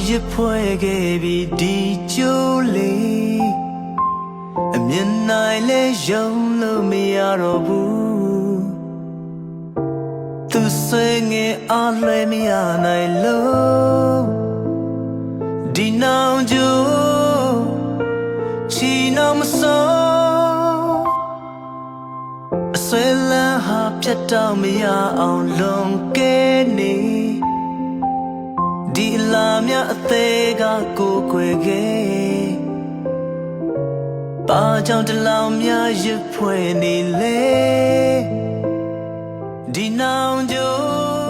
ရဖွဲ့ခဲ့ပြီးဒီကျိုးလေးအမြင်နိုင်လဲယုံလို့မရတော့ဘူးသူဆွေငယ်အားလွှဲမရနိုင်လို့ဒီနောင်ကျိုးချီနှောင်မစိုးအဆွဲလန်းဟာပြတ်တော့မရအောင်လွန်ကဲနေဒီလာမြအသေးကကိုခွေခဲ့ဘာကြောင့်တလောင်များရဖွဲ့နေလဲဒီနောင်ကျိုး